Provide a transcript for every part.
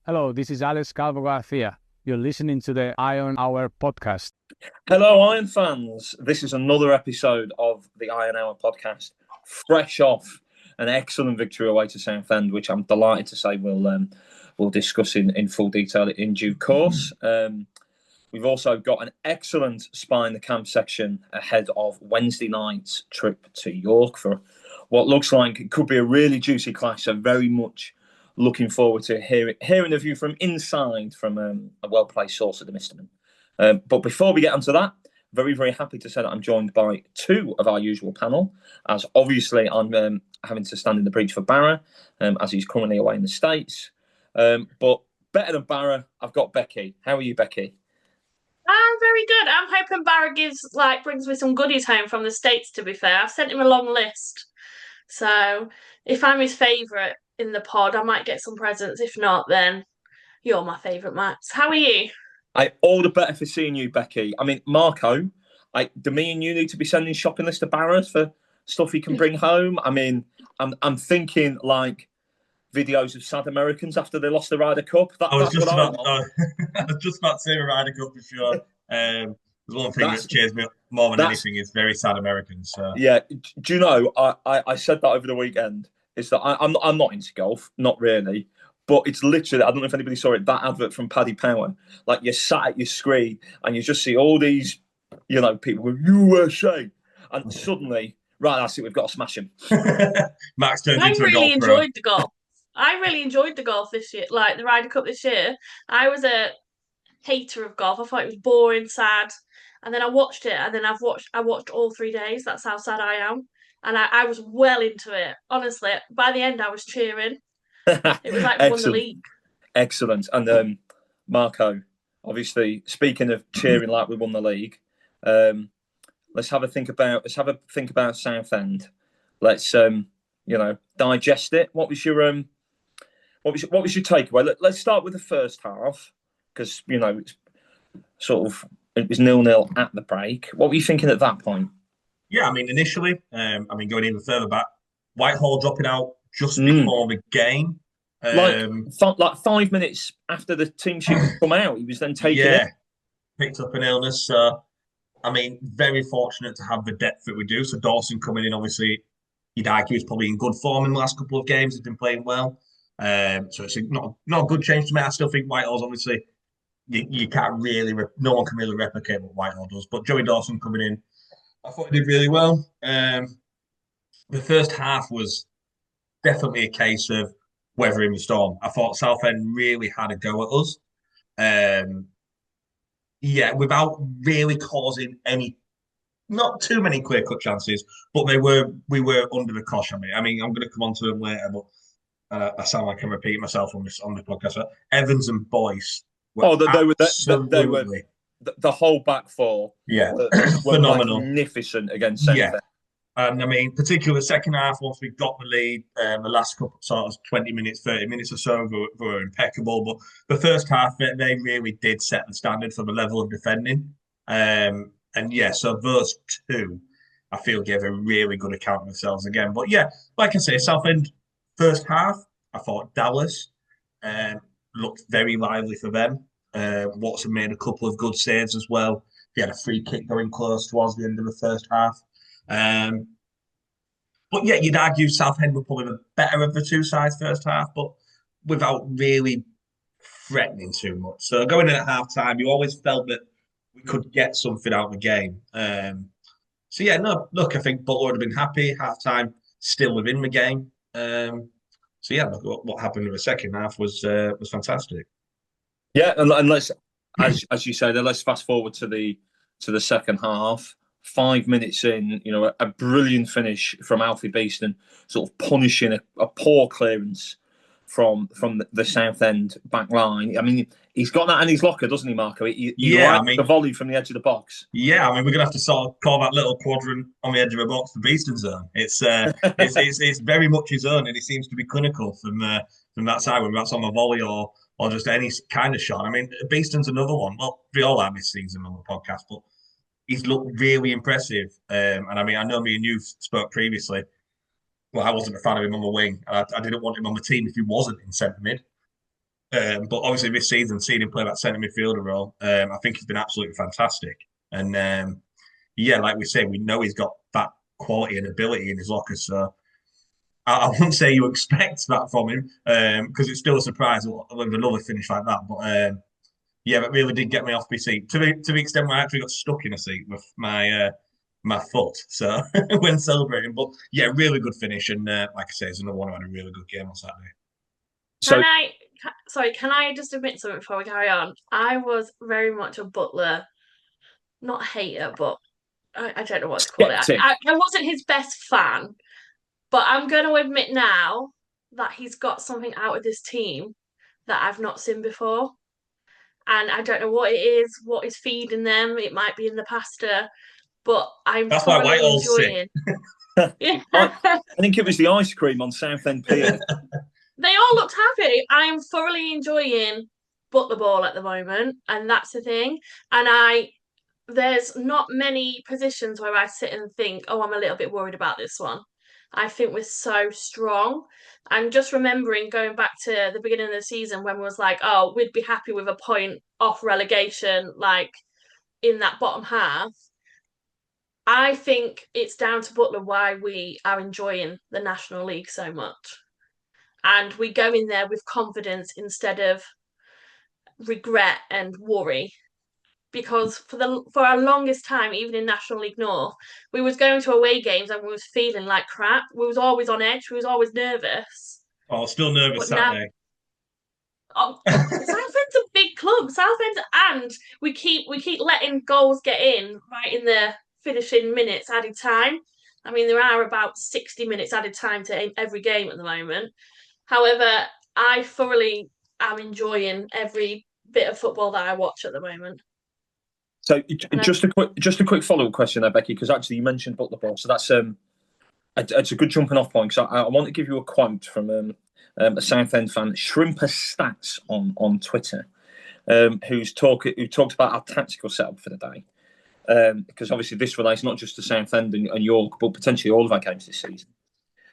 Hello, this is Alex Calvo Garcia. You're listening to the Iron Hour podcast. Hello, Iron fans. This is another episode of the Iron Hour podcast, fresh off an excellent victory away to Southend, which I'm delighted to say we'll discuss in full detail in due course. We've also got an excellent Spy in the Camp section ahead of Wednesday night's trip to York for what looks like it could be a really juicy clash. So very much looking forward to hearing the view from inside from a well-placed source of the Misterman. But before we get onto that, very, very happy to say that I'm joined by two of our usual panel, as obviously I'm having to stand in the breach for Barra, as he's currently away in the States. But better than Barra, I've got Becky. How are you, Becky? I'm very good. I'm hoping Barra brings me some goodies home from the States, to be fair. I've sent him a long list. So if I'm his favourite in the pod, I might get some presents. If not, then you're my favourite, Max. How are you? All the better for seeing you, Becky. I mean, Marco, do me and you need to be sending shopping list to Barra for stuff he can bring home? I mean, I'm thinking like videos of sad Americans after they lost the Ryder Cup. I was That's just what I about, want. I was just about to say Ryder Cup for sure. There's one thing That's that cheers me up more than that's anything is very sad Americans. So yeah. Do you know? I said that over the weekend. Is that I'm not into golf, not really. But it's literally, I don't know if anybody saw it, that advert from Paddy Power. Like you're sat at your screen and you just see all these, people going, USA. And suddenly, right, that's it, we've got to smash him. Max turns I into a really golf pro. enjoyed the golf. I really enjoyed the golf this year, like the Ryder Cup this year. I was a hater of golf. I thought it was boring, sad. And then I watched it, and then I watched all 3 days. That's how sad I am. And I was well into it. Honestly, by the end I was cheering. It was like we won the Excellent. league. Excellent. And Marco, obviously, speaking of cheering like we won the league, let's have a think about Southend. Let's digest it. What was your takeaway? Let's start with the first half because it's sort of it was 0-0 at the break. What were you thinking at that point? Yeah, I mean initially, going even further back, Whitehall dropping out just Mm. before the game. Like, Um, like 5 minutes after the team sheet had come out, he was then taken in. yeah, picked up an illness. So I mean, very fortunate to have the depth that we do. So Dawson coming in, obviously, you'd argue he's probably in good form in the last couple of games. He's been playing well. So it's not a good change to make. I still think Whitehall's obviously you can't really no one can really replicate what Whitehall does. But Joey Dawson coming in, I thought he did really well. The first half was definitely a case of weathering the storm. I thought Southend really had a go at us. Um, yeah, without really causing any not too many clear cut chances, but we were under the cosh on me. I mean, I'm going to come on to them later, but I sound like I'm repeating myself on this podcast. But Evans and Boyce were Oh, they were absolutely the whole back four yeah were phenomenal. magnificent against Yeah, Southend. and I mean, particularly the second half once we got the lead, the last couple sort of 20 minutes, 30 minutes or so were impeccable. But the first half, they really did set the standard for the level of defending. And yeah, so those two, I feel, gave a really good account of themselves again. But yeah, like I say, Southend first half, I thought Dallas um, looked very lively for them. Watson made a couple of good saves as well. He had a free kick going close towards the end of the first half. Um, but yeah, you'd argue Southend were probably the better of the two sides first half, but without really threatening too much. So going in at half time, you always felt that we could get something out of the game. So yeah, no, look, I think Butler would have been happy. Half time still within the game. So yeah, look, what happened in the second half was fantastic. Yeah, and let's, as you say, then let's fast forward to the second half. 5 minutes in, a brilliant finish from Alfie Beeston, sort of punishing a poor clearance from the Southend back line. I mean, he's got that in his locker, doesn't he, Marco? He Yeah, I likes mean, the volley from the edge of the box. yeah, I mean, we're gonna have to sort of call that little quadrant on the edge of a box the Beeston zone. It's very much his own, and he seems to be clinical from that side, whether that's on the volley or just any kind of shot. I mean, Beeston's another one. Well, we all have this season on the podcast, but he's looked really impressive. And I mean, I know me and you spoke previously. Well, I wasn't a fan of him on the wing. I didn't want him on the team if he wasn't in centre mid. But obviously this season, seeing him play that centre midfielder role, I think he's been absolutely fantastic. And yeah, like we say, we know he's got that quality and ability in his locker. So I wouldn't say you expect that from him, because it's still a surprise with another finish like that. But yeah, that really did get me off my seat to the extent where I actually got stuck in a seat with my foot. So when celebrating, but yeah, really good finish. And like I say, it's another one who had a really good game on Saturday. So Can I just admit something before we carry on? I was very much a Butler, not hater, but I don't know what to call it. skeptic. I wasn't his best fan, but I'm going to admit now that he's got something out of this team that I've not seen before. And I don't know what it is, what is feeding them. It might be in the pasta, but I'm That's why thoroughly Whitehall's sick. enjoying. Yeah. I think it was the ice cream on Southend Pier. They all looked happy. I'm thoroughly enjoying Butlerball at the moment, and that's the thing. And there's not many positions where I sit and think, oh, I'm a little bit worried about this one. I think we're so strong. And just remembering going back to the beginning of the season when we was like, oh, we'd be happy with a point off relegation, like in that bottom half. I think it's down to Butler why we are enjoying the National League so much. And we go in there with confidence instead of regret and worry. Because for our longest time, even in National League North, we was going to away games and we was feeling like crap. We was always on edge. We was always nervous. Oh, still nervous But now, Saturday. Southend's a big club. Southend, and we keep letting goals get in right in the finishing minutes added time. I mean, there are about 60 minutes added time to every game at the moment. However, I thoroughly am enjoying every bit of football that I watch at the moment. So just a quick follow-up question there, Becky, because actually you mentioned Butlerball, so that's it's a good jumping off point. Because I want to give you a quote from a Southend fan, Shrimper Stats on Twitter, who talked about our tactical setup for the day. Because obviously this relates not just to Southend and York, but potentially all of our games this season.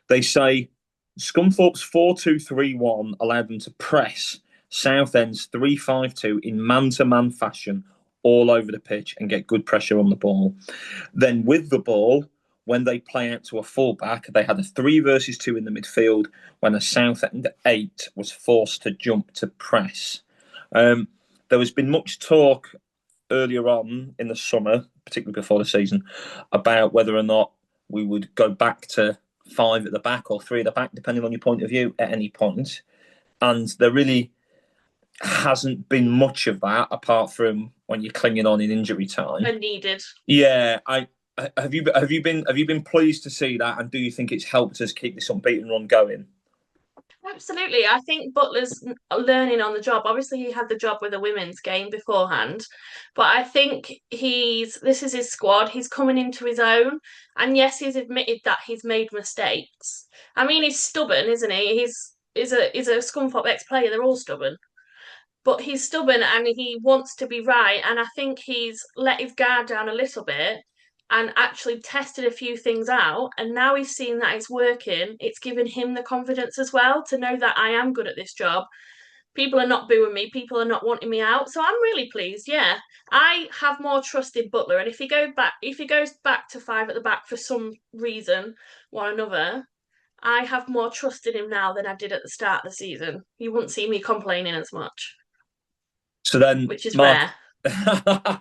They say Scunthorpe's 4-2-3-1 allowed them to press Southend's 3-5-2 in man-to-man fashion all over the pitch and get good pressure on the ball. Then with the ball, when they play out to a fullback, they had a 3 versus 2 in the midfield when a Southend 8 was forced to jump to press. There has been much talk earlier on in the summer, particularly before the season, about whether or not we would go back to 5 at the back or 3 at the back, depending on your point of view at any point. And there really hasn't been much of that apart from when you're clinging on in injury time. And needed. Yeah, have you been pleased to see that, and do you think it's helped us keep this unbeaten run going? Absolutely. I think Butler's learning on the job. Obviously, he had the job with the women's game beforehand, but I think this is his squad. He's coming into his own, and yes, he's admitted that he's made mistakes. I mean, he's stubborn, isn't he? He's a Scunthorpe ex-player. They're all stubborn. But he's stubborn and he wants to be right. And I think he's let his guard down a little bit and actually tested a few things out. And now he's seen that it's working. It's given him the confidence as well to know that I am good at this job. People are not booing me. People are not wanting me out. So I'm really pleased. Yeah, I have more trust in Butler. And if he goes back to 5 at the back for some reason or another, I have more trust in him now than I did at the start of the season. You wouldn't see me complaining as much. So then, Which is Mark, rare.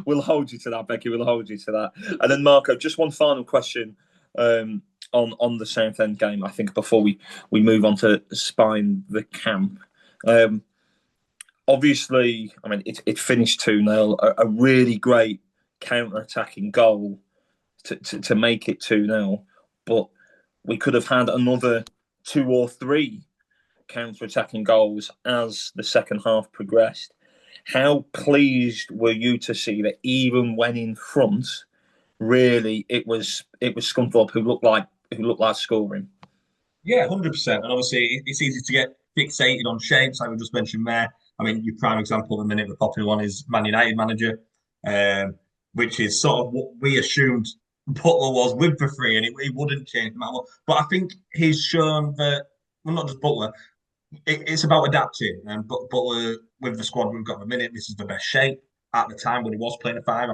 We'll hold you to that, Becky. We'll hold you to that. And then, Marco, just one final question on the Southend game, I think, before we move on to spine the camp. Obviously, I mean, it finished 2-0, a really great counter-attacking goal to make it 2-0, but we could have had another 2 or 3 counter-attacking goals as the second half progressed. How pleased were you to see that even when in front, really it was Scunthorpe who looked like scoring? Yeah, 100%. And obviously, it's easy to get fixated on shapes, like we just mentioned there. I mean, your prime example at the minute, the popular one, is Man United manager, which is sort of what we assumed Butler was with the 3, and it wouldn't change the matter. But I think he's shown that, well, not just Butler, it's about adapting. But with the squad we've got at the minute, this is the best shape. At the time when he was playing a five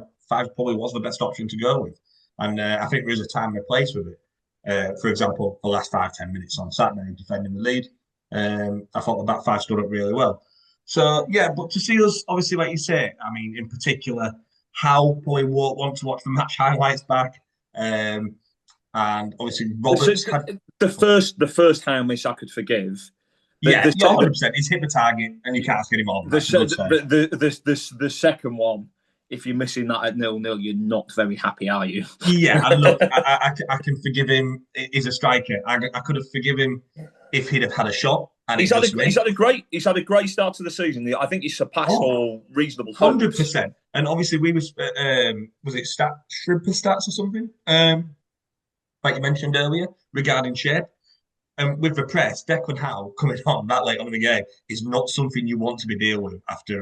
probably was the best option to go with. And I think there is a time and a place with it. For example, the last 5-10 minutes on Saturday defending the lead, I thought the back five stood up really well. So yeah, but to see us, obviously, like you say, I mean, in particular, how probably won't want to watch the match highlights back. And obviously Roberts had the first hand miss I could forgive. Yeah, 100%. He's hit the target, and you can't ask any more than that. The second one, if you're missing that at 0-0, you're not very happy, are you? Yeah, and look, I can forgive him. He's a striker. I could have forgiven him if he'd have had a shot. And he's had a great start to the season. I think he's surpassed all reasonable. 100%. And obviously, we was it Shrimper Stats or something? Like you mentioned earlier regarding shape. And with the press, Declan Howe coming on that late on in the game is not something you want to be dealing with after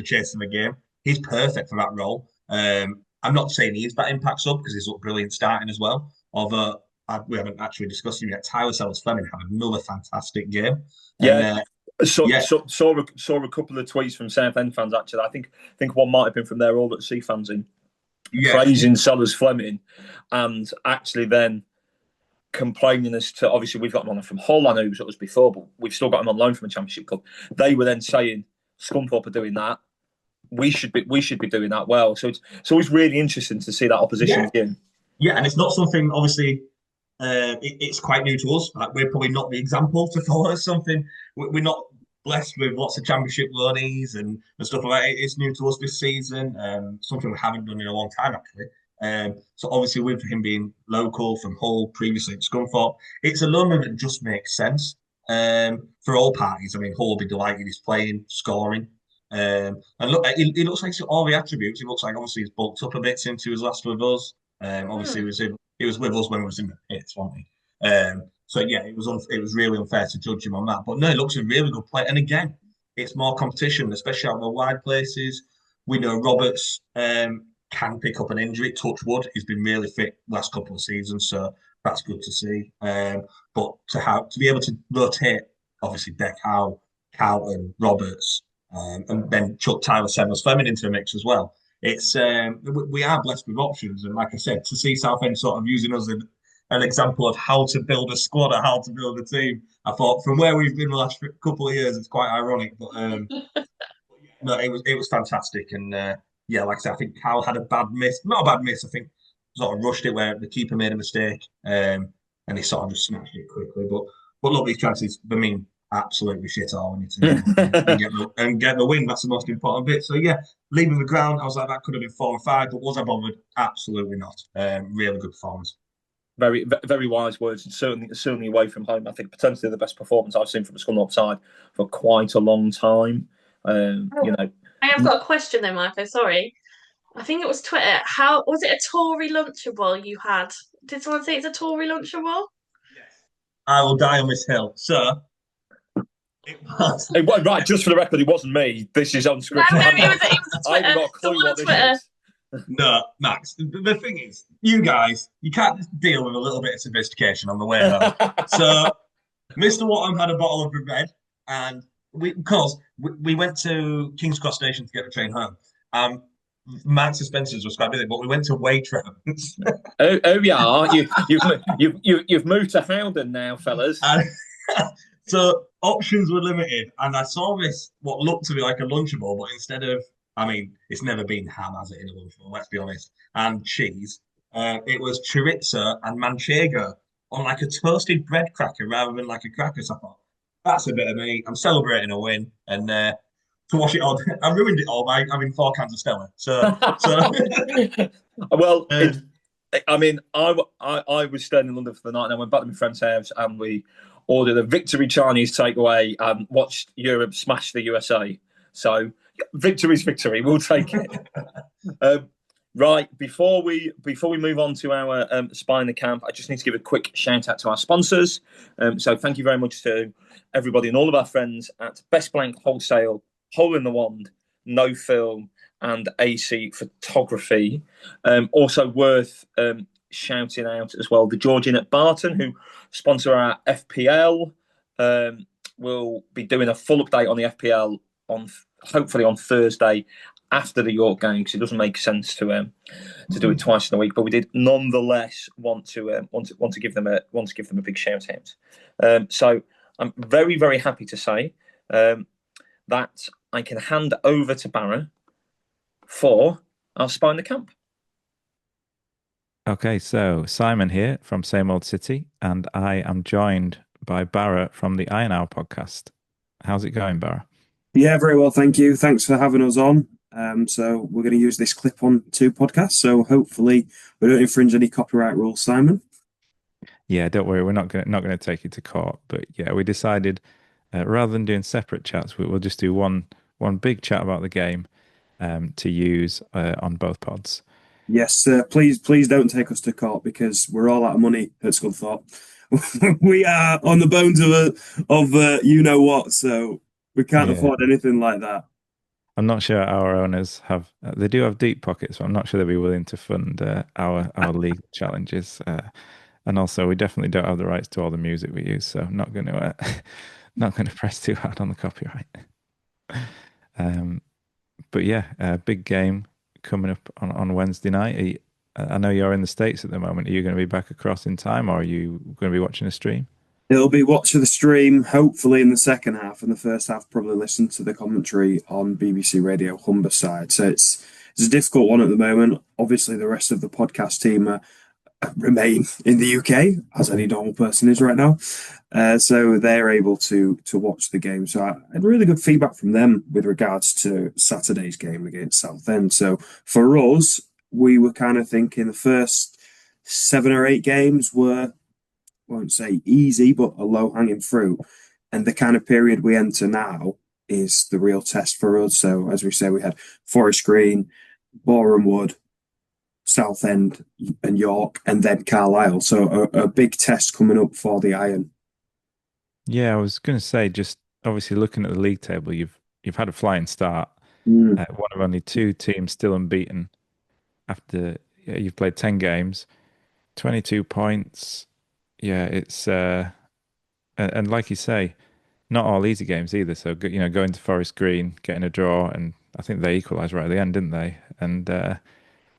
chasing the game. He's perfect for that role. I'm not saying he is that impacts up because he's looked brilliant starting as well. Although we haven't actually discussed him yet. Tyler Sellers-Fleming had another fantastic game. Yeah. Saw a couple of tweets from Southend fans actually. I think one might have been from their All at Sea fans praising Sellers-Fleming, and actually then complaining as to, obviously we've got him on from Hull, I know he was at us before, but we've still got him on loan from a Championship club. They were then saying Scunthorpe are doing that. We should be doing that well. So it's always really interesting to see that opposition again. Yeah, and it's not something obviously it's quite new to us. Like, we're probably not the example to follow. Something we're not blessed with lots of Championship loanees and stuff like that. It's new to us this season. Something we haven't done in a long time actually. So obviously with him being local from Hull, previously at Scunthorpe, it's a loan that just makes sense for all parties. I mean, Hull will be delighted he's playing, scoring. And look, he looks like all the attributes. He looks like obviously he's bulked up a bit since he was last with us. Obviously he was with us when he was in the pits, wasn't he? So yeah, it was really unfair to judge him on that. But no, he looks a really good player. And again, it's more competition, especially out in the wide places. We know Roberts can pick up an injury. Touch wood, he's been really fit last couple of seasons, so that's good to see. But to be able to rotate, obviously Deck Howe, Carlton, Roberts, and then chuck Tyler Sellers-Fleming into the mix as well. It's we are blessed with options, and like I said, to see Southend sort of using us as an example of how to build a squad or how to build a team, I thought from where we've been the last couple of years, it's quite ironic. But no, it was fantastic, and yeah, like I said, I think Cal had a bad miss. Not a bad miss, I think sort of rushed it where the keeper made a mistake, and he sort of just smashed it quickly. But look, these chances, I mean, absolutely shit all. We need to get the win. That's the most important bit. So yeah, leaving the ground, I was like, that could have been 4 or 5, but was I bothered? Absolutely not. Really good performance. Very, very wise words, and certainly away from home. I think potentially the best performance I've seen from a Scunthorpe side for quite a long time. You know, I have got a question though, Marco. Sorry, I think it was Twitter. How was it a Tory Lunchable you had? Did someone say it's a Tory Lunchable? Yes. I will die on this hill, so. It was. Right, just for the record, it wasn't me. This is unscripted. No, it was a Twitter. I haven't got a clue what this is. No, Max, the thing is, you guys, you can't just deal with a little bit of sophistication on the way though. So, Mr. Wattham had a bottle of red, and we went to King's Cross Station to get the train home. Max and Spencer's was quite busy, but we went to Waitrose. oh yeah, you've moved to Howden now, fellas. So options were limited, and I saw this what looked to be like a Lunchable, but instead of, I mean, it's never been ham, has it, in a Lunchable? Let's be honest. And cheese. It was chorizo and manchego on like a toasted bread cracker rather than like a cracker. So I thought, that's a bit of me. I'm celebrating a win, and to wash it all, I ruined it all by having 4 cans of Stella. So. Well, I mean, I was staying in London for the night, and I went back to my friend's house, and we ordered a victory Chinese takeaway and watched Europe smash the USA. So victory's victory. We'll take it. Right, before we move on to our Spy in the Camp, I just need to give a quick shout out to our sponsors. So thank you very much to everybody and all of our friends at Best Blank Wholesale, Hole in the Wand, No Film, and AC Photography. Also worth shouting out as well the Georgian at Barton, who sponsor our FPL. will be doing a full update on the FPL hopefully on Thursday after the York game, because it doesn't make sense to do it twice in a week. But we did nonetheless want to give them a big shout out. So I'm very, very happy to say that I can hand over to Barra for our Spy in the Camp. Okay, so Simon here from Same Old City, and I am joined by Barra from the Iron Hour podcast. How's it going, Barra? Yeah, very well, thank you. Thanks for having us on. So we're going to use this clip on 2 podcasts, so hopefully we don't infringe any copyright rules, Simon. Yeah, don't worry, we're not going to take you to court. But yeah, we decided rather than doing separate chats, we'll just do one big chat about the game to use on both pods. Yes, please don't take us to court, because we're all out of money at Scunthorpe. We are on the bones of you know what, so we can't afford anything like that. I'm not sure our owners have. They do have deep pockets, but I'm not sure they'll be willing to fund our league challenges. And also, we definitely don't have the rights to all the music we use, so I'm not going to press too hard on the copyright. But yeah, big game coming up on Wednesday night. I know you're in the States at the moment. Are you going to be back across in time, or are you going to be watching a stream? It'll be watching the stream, hopefully in the second half. In the first half, probably listen to the commentary on BBC Radio Humberside. So it's a difficult one at the moment. Obviously, the rest of the podcast team remain in the UK, as any normal person is right now. So they're able to watch the game. So I had really good feedback from them with regards to Saturday's game against Southend. So for us, we were kind of thinking the first 7 or 8 games were, I won't say easy, but a low-hanging fruit. And the kind of period we enter now is the real test for us. So as we say, we had Forest Green, Boreham Wood, Southend and York, and then Carlisle. So a big test coming up for the Iron. Yeah, I was going to say, just obviously looking at the league table, you've had a flying start. Mm. One of only 2 teams still unbeaten after you've played 10 games, 22 points. Yeah, it's and like you say, not all easy games either. So going to Forest Green, getting a draw, and I think they equalised right at the end, didn't they? And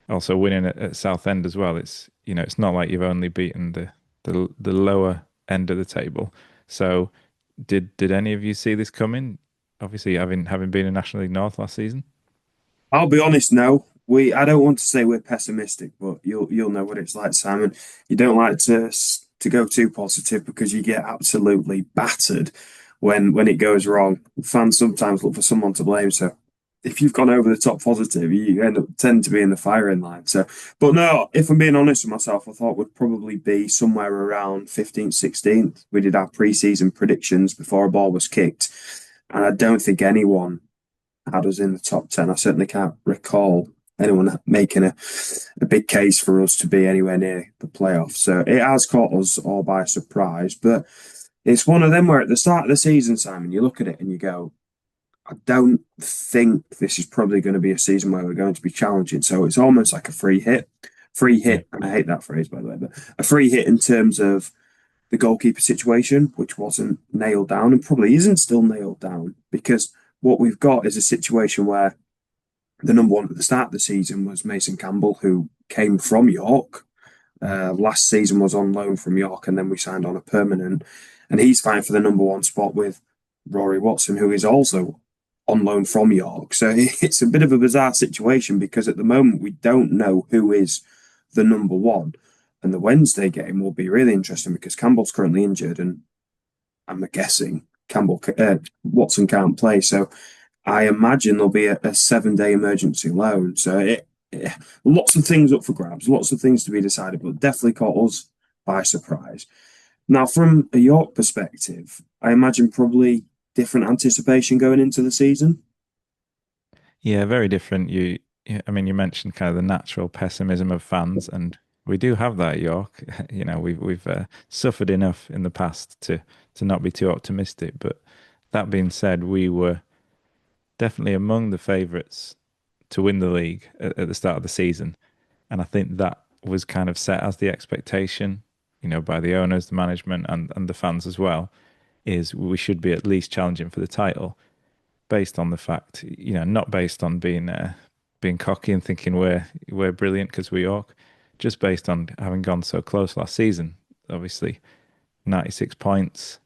also winning at Southend as well. It's it's not like you've only beaten the lower end of the table. So did any of you see this coming? Obviously, having been in National League North last season. I'll be honest, no. I don't want to say we're pessimistic, but you'll know what it's like, Simon. You don't like to go too positive, because you get absolutely battered when it goes wrong. Fans sometimes look for someone to blame. So if you've gone over the top positive, you tend to be in the firing line. So, but no, if I'm being honest with myself, I thought we'd probably be somewhere around 15th, 16th. We did our pre-season predictions before a ball was kicked, and I don't think anyone had us in the top 10. I certainly can't recall anyone making a big case for us to be anywhere near the playoffs. So it has caught us all by surprise. But it's one of them where at the start of the season, Simon, you look at it and you go, I don't think this is probably going to be a season where we're going to be challenging. So it's almost like a free hit. And I hate that phrase, by the way, but a free hit in terms of the goalkeeper situation, which wasn't nailed down and probably isn't still nailed down, because what we've got is a situation where the number one at the start of the season was Mason Campbell, who came from York. Last season was on loan from York, and then we signed on a permanent, and he's fighting for the number one spot with Rory Watson, who is also on loan from York. So it's a bit of a bizarre situation, because at the moment we don't know who is the number one. And the Wednesday game will be really interesting, because Campbell's currently injured, and I'm guessing Watson can't play. So I imagine there'll be a 7-day emergency loan. So lots of things up for grabs, lots of things to be decided, but definitely caught us by surprise. Now, from a York perspective, I imagine probably different anticipation going into the season. Yeah, very different. You mentioned kind of the natural pessimism of fans, and we do have that at York. We've suffered enough in the past to not be too optimistic. But that being said, we were definitely among the favourites to win the league at the start of the season, and I think that was kind of set as the expectation, by the owners, the management, and the fans as well. is we should be at least challenging for the title, based on the fact, not based on being cocky and thinking we're brilliant because we're York, just based on having gone so close last season. Obviously, 96 points,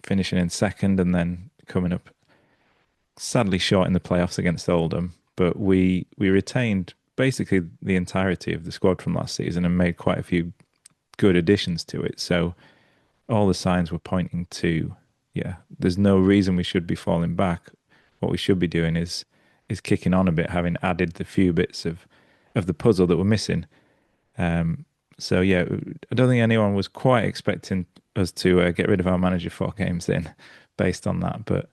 finishing in second, and then coming up sadly short in the playoffs against Oldham. But we retained basically the entirety of the squad from last season and made quite a few good additions to it. So all the signs were pointing to, there's no reason we should be falling back. What we should be doing is kicking on a bit, having added the few bits of the puzzle that were missing. So yeah, I don't think anyone was quite expecting us to get rid of our manager 4 games in, based on that. But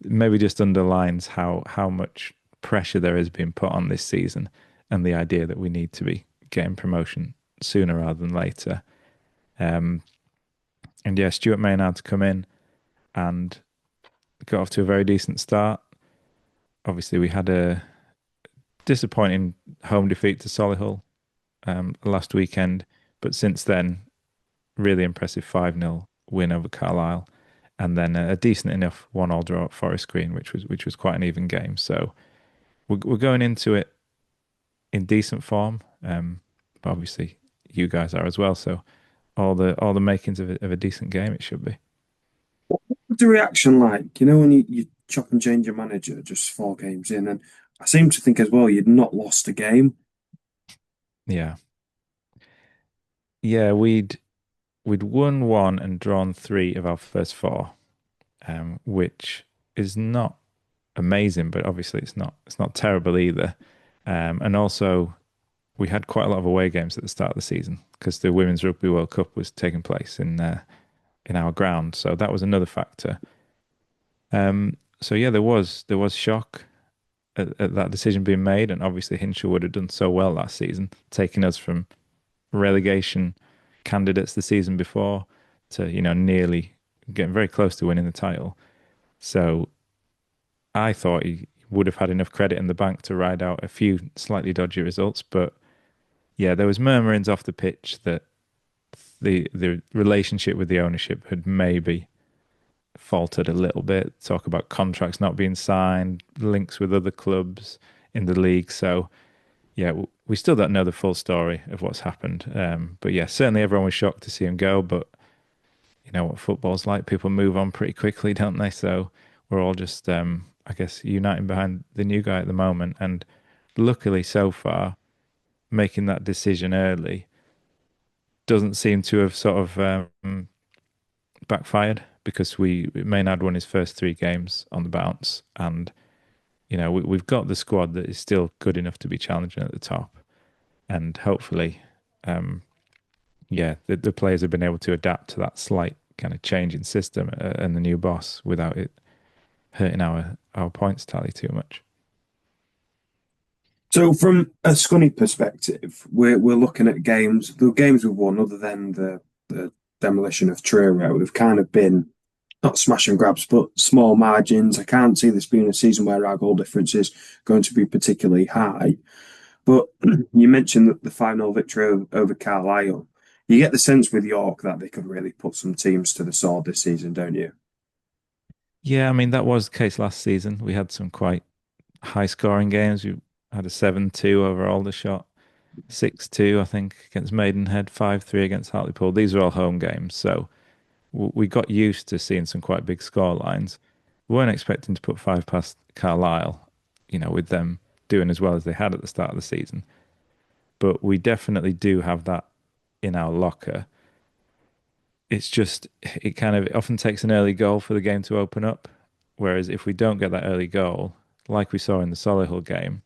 maybe just underlines how much pressure there has been put on this season, and the idea that we need to be getting promotion sooner rather than later. And yeah, Stuart Maynard's come in and got off to a very decent start. Obviously, we had a disappointing home defeat to Solihull last weekend, but since then, really impressive 5-0 win over Carlisle, and then a decent enough 1-1 draw at Forest Green, which was quite an even game. So we're going into it in decent form. But obviously, you guys are as well. So all the makings of a decent game it should be. What's the reaction like? When you chop and change your manager just 4 games in, and I seem to think as well you'd not lost a game. Yeah. Yeah, we'd won 1 and drawn 3 of our first 4, which is not amazing, but obviously it's not terrible either. And also, we had quite a lot of away games at the start of the season because the Women's Rugby World Cup was taking place in our ground, so that was another factor. So yeah, there was shock at that decision being made, and obviously Hinshaw had done so well last season, taking us from relegation candidates the season before to nearly getting very close to winning the title. So I thought he would have had enough credit in the bank to ride out a few slightly dodgy results, but yeah, there was murmurings off the pitch that the relationship with the ownership had maybe faltered a little bit. Talk about contracts not being signed, links with other clubs in the league. So yeah, we still don't know the full story of what's happened. But yeah, certainly everyone was shocked to see him go. But you know what football's like. People move on pretty quickly, don't they? So we're all just, I guess, uniting behind the new guy at the moment. And luckily so far, making that decision early doesn't seem to have sort of backfired, because Maynard won his first 3 games on the bounce, and we've got the squad that is still good enough to be challenging at the top, and hopefully, the players have been able to adapt to that slight kind of change in system and the new boss without it hurting our points tally too much. So from a Scunny perspective, we're looking at games. The games we've won, other than the demolition of Truro, have kind of been not smash and grabs, but small margins. I can't see this being a season where our goal difference is going to be particularly high. But you mentioned that the 5-0 victory over Carlisle. You get the sense with York that they could really put some teams to the sword this season, don't you? Yeah, I mean, that was the case last season. We had some quite high-scoring games. We had a 7-2 over Aldershot, 6-2, I think, against Maidenhead, 5-3 against Hartlepool. These are all home games, so we got used to seeing some quite big score lines. We weren't expecting to put 5 past Carlisle, with them doing as well as they had at the start of the season. But we definitely do have that in our locker. It's just, it often takes an early goal for the game to open up. Whereas if we don't get that early goal, like we saw in the Solihull game,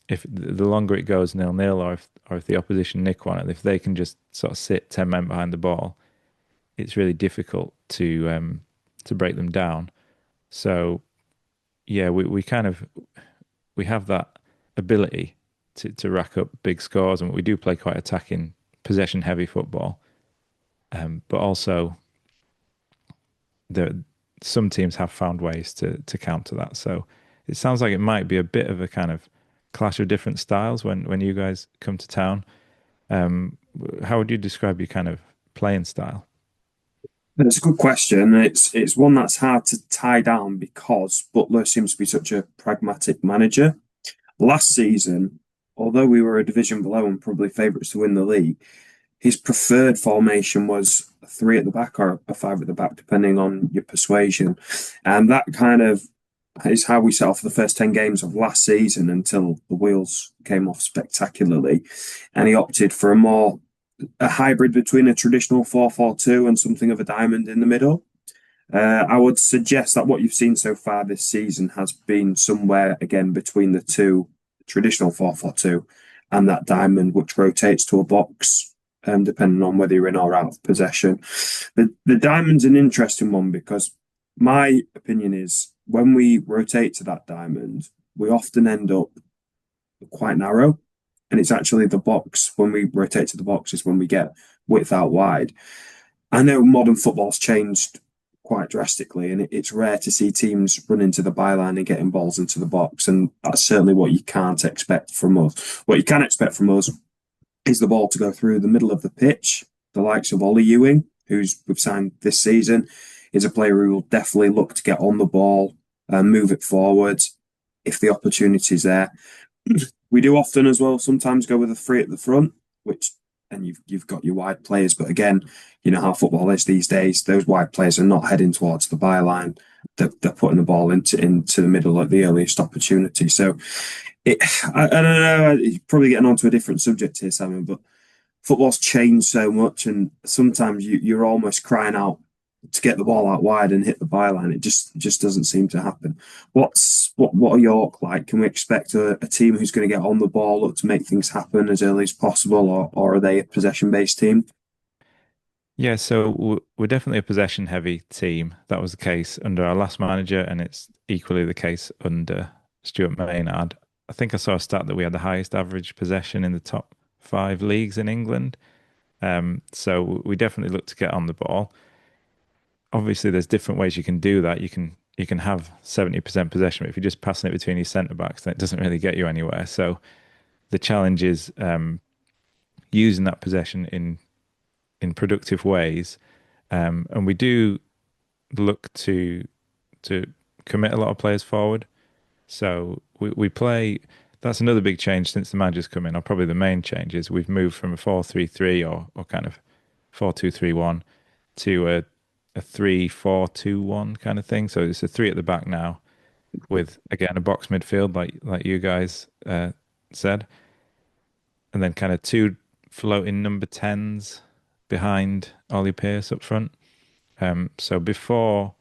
if the longer it goes 0-0, or if the opposition nick one, if they can just sort of sit 10 men behind the ball, it's really difficult to break them down. So yeah, we have that ability to rack up big scores, and we do play quite attacking, possession heavy football. But also, some teams have found ways to counter that. So it sounds like it might be a bit of a kind of clash of different styles when you guys come to town. How would you describe your kind of playing style? It's a good question. It's one that's hard to tie down because Butler seems to be such a pragmatic manager. Last season, although we were a division below and probably favourites to win the league, his preferred formation was a three at the back or a five at the back, depending on your persuasion. And that kind of is how we set off the first 10 games of last season until the wheels came off spectacularly. And he opted for a hybrid between a traditional 4-4-2 and something of a diamond in the middle. I would suggest that what you've seen so far this season has been somewhere again between the two traditional 4-4-2 and that diamond, which rotates to a box, depending on whether you're in or out of possession. The diamond's an interesting one because my opinion is when we rotate to that diamond, we often end up quite narrow. And it's actually the box. When we rotate to the box is when we get width out wide. I know modern football's changed quite drastically, and it's rare to see teams run into the byline and getting balls into the box. And that's certainly what you can't expect from us. What you can expect from us is the ball to go through the middle of the pitch. The likes of Ollie Ewing, who's we've signed this season, is a player who will definitely look to get on the ball and move it forward if the opportunity's there. We do often as well sometimes go with a three at the front, and you've got your wide players, but again, you know how football is these days. Those wide players are not heading towards the byline. They're putting the ball into the middle at the earliest opportunity. So I don't know, you're probably getting onto a different subject here, Simon, but football's changed so much, and sometimes you're almost crying out to get the ball out wide and hit the byline. It just doesn't seem to happen. What are York like? Can we expect a team who's going to get on the ball, look to make things happen as early as possible, or are they a possession-based team? Yeah, so we're definitely a possession-heavy team. That was the case under our last manager, and it's equally the case under Stuart Maynard. I think I saw a stat that we had the highest average possession in the top 5 leagues in England. So we definitely look to get on the ball. Obviously, there's different ways you can do that. You can have 70% possession, but if you're just passing it between your centre backs, then it doesn't really get you anywhere. So the challenge is using that possession in productive ways, and we do look to commit a lot of players forward. So we play. That's another big change since the manager's come in, or probably the main change is we've moved from a 4-3-3 or kind of 4-2-3-1 to a 3-4-2-1 kind of thing. So it's a 3 at the back now, with again a box midfield like you guys said, and then kind of 2 floating number 10s behind Ollie Pearce up front. So before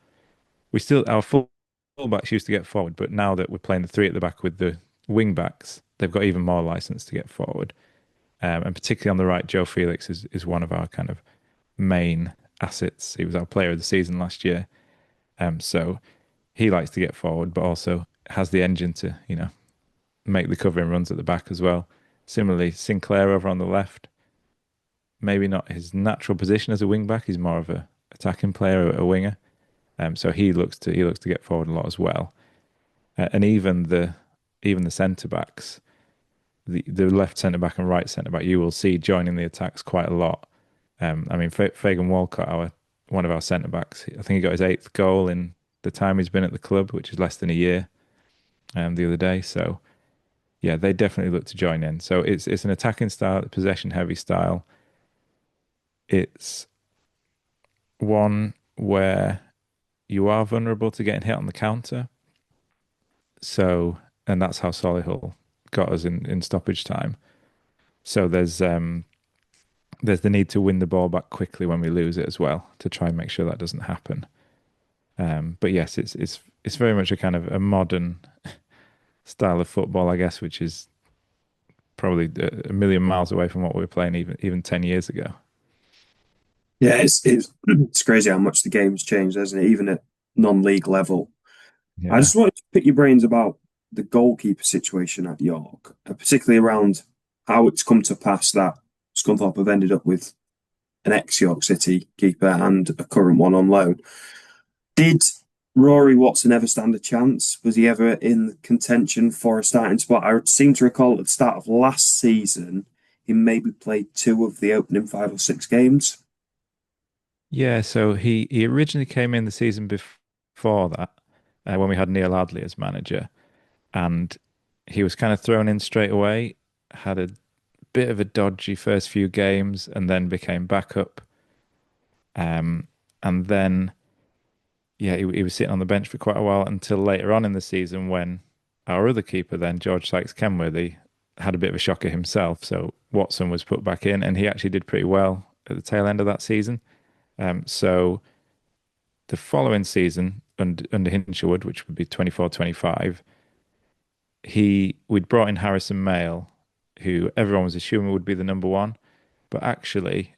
our fullbacks used to get forward, but now that we're playing the 3 at the back with the wing backs, they've got even more license to get forward. And particularly on the right, Joe Felix is one of our kind of main assets. He was our player of the season last year. So he likes to get forward, but also has the engine to, make the covering runs at the back as well. Similarly, Sinclair over on the left, maybe not his natural position as a wing back. He's more of a attacking player, a winger. So he looks to get forward a lot as well. And even the centre backs, the left centre back and right centre back, you will see joining the attacks quite a lot. Fagan Walcott, one of our centre backs, I think he got his 8th goal in the time he's been at the club, which is less than a year. The other day, so yeah, they definitely look to join in. So it's an attacking style, possession heavy style. It's one where you are vulnerable to getting hit on the counter. So, and that's how Solihull got us in stoppage time. So there's the need to win the ball back quickly when we lose it as well, to try and make sure that doesn't happen. But yes, it's very much a kind of a modern style of football, I guess, which is probably a million miles away from what we were playing even 10 years ago. Yeah, it's crazy how much the game's changed, hasn't it? Even at non-league level. Yeah. I just wanted to pick your brains about the goalkeeper situation at York, particularly around how it's come to pass that Scunthorpe have ended up with an ex-York City keeper and a current one on loan. Did Rory Watson ever stand a chance? Was he ever in contention for a starting spot? I seem to recall at the start of last season, he maybe played 2 of the opening 5 or 6 games. Yeah, so he originally came in the season before that, when we had Neil Adley as manager, and he was kind of thrown in straight away. Had a bit of a dodgy first few games, and then became backup. And then yeah, he was sitting on the bench for quite a while until later on in the season when our other keeper, then George Sykes-Kenworthy, had a bit of a shocker himself. So Watson was put back in, and he actually did pretty well at the tail end of that season. So the following season, under Hinshelwood, which would be 24-25, we'd brought in Harrison Mayle, who everyone was assuming would be the number one, but actually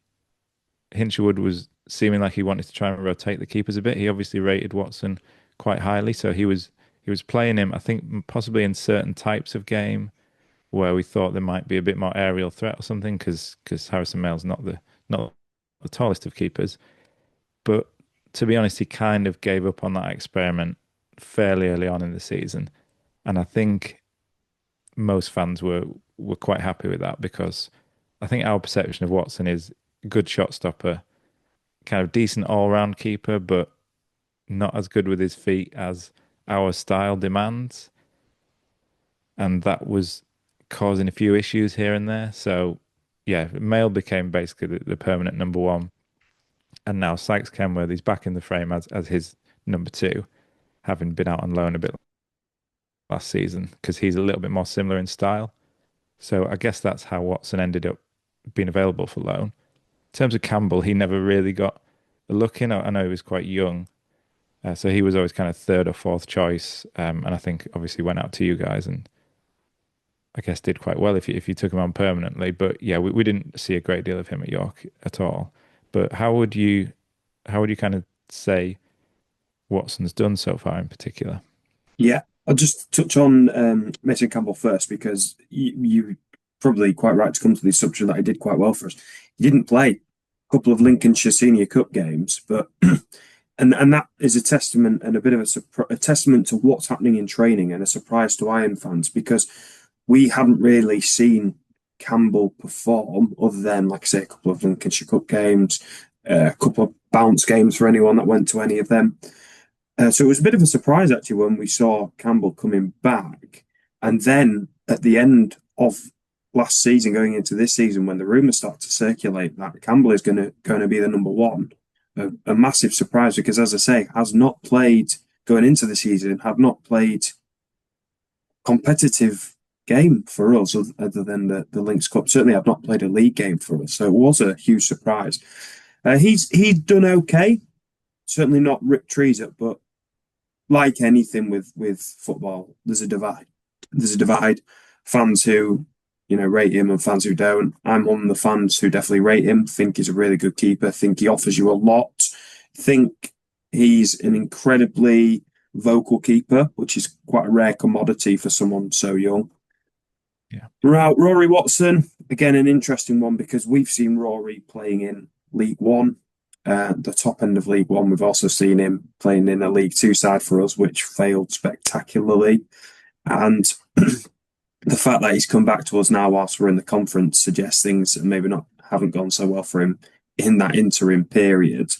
Hinshelwood was seeming like he wanted to try and rotate the keepers a bit. He obviously rated Watson quite highly, so he was playing him, I think, possibly in certain types of game where we thought there might be a bit more aerial threat or something, because Harrison Mayle's not the tallest of keepers. But to be honest, he kind of gave up on that experiment fairly early on in the season, and I think most fans were quite happy with that, because I think our perception of Watson is good shot stopper, kind of decent all-round keeper, but not as good with his feet as our style demands. And that was causing a few issues here and there. So, yeah, Mayle became basically the permanent number one. And now Sykes-Kenworthy's back in the frame as his number two, having been out on loan a bit last season, because he's a little bit more similar in style. So I guess that's how Watson ended up being available for loan. In terms of Campbell, he never really got a look in. I know he was quite young, so he was always kind of third or fourth choice. And I think obviously went out to you guys and I guess did quite well if you took him on permanently. But yeah, we didn't see a great deal of him at York at all. But how would you kind of say Watson's done so far in particular? Yeah, I'll just touch on Mason Campbell first, because you probably quite right to come to the assumption that he did quite well for us. He didn't play a couple of Lincolnshire Senior Cup games, but and that is a testament and a bit of a testament to what's happening in training, and a surprise to Iron fans, because we hadn't really seen Campbell perform other than, like I say, a couple of Lincolnshire Cup games, a couple of bounce games for anyone that went to any of them. So it was a bit of a surprise actually when we saw Campbell coming back, and then at the end of last season, going into this season, when the rumours start to circulate that Campbell is going to be the number one, a massive surprise, because, as I say, has not played going into the season, had not played competitive game for us other than the Links Cup. Certainly, have not played a league game for us, so it was a huge surprise. He's done okay, certainly not ripped trees up, but like anything with football, there's a divide. There's a divide. Fans who, rate him and fans who don't. I'm one of the fans who definitely rate him, think he's a really good keeper, think he offers you a lot, think he's an incredibly vocal keeper, which is quite a rare commodity for someone so young. Yeah. Rory Watson, again, an interesting one, because we've seen Rory playing in League One, the top end of League One. We've also seen him playing in a League Two side for us, which failed spectacularly. And the fact that he's come back to us now whilst we're in the conference suggests things that maybe haven't gone so well for him in that interim period.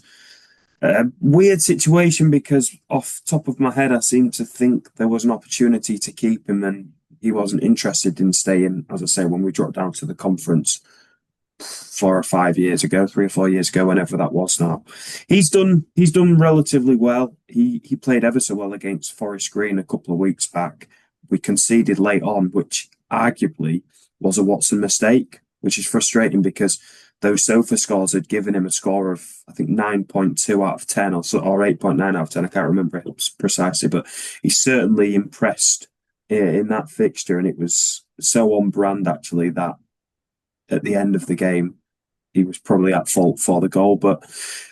Weird situation, because off top of my head, I seem to think there was an opportunity to keep him, and he wasn't interested in staying, as I say, when we dropped down to the conference 4 or 5 years ago, 3 or 4 years ago, whenever that was now. He's done relatively well. He played ever so well against Forest Green a couple of weeks back. We conceded late on, which arguably was a Watson mistake, which is frustrating, because those sofa scores had given him a score of, I think, 9.2 out of 10 or 8.9 out of 10. I can't remember it precisely, but he certainly impressed in that fixture, and it was so on brand actually that at the end of the game he was probably at fault for the goal. But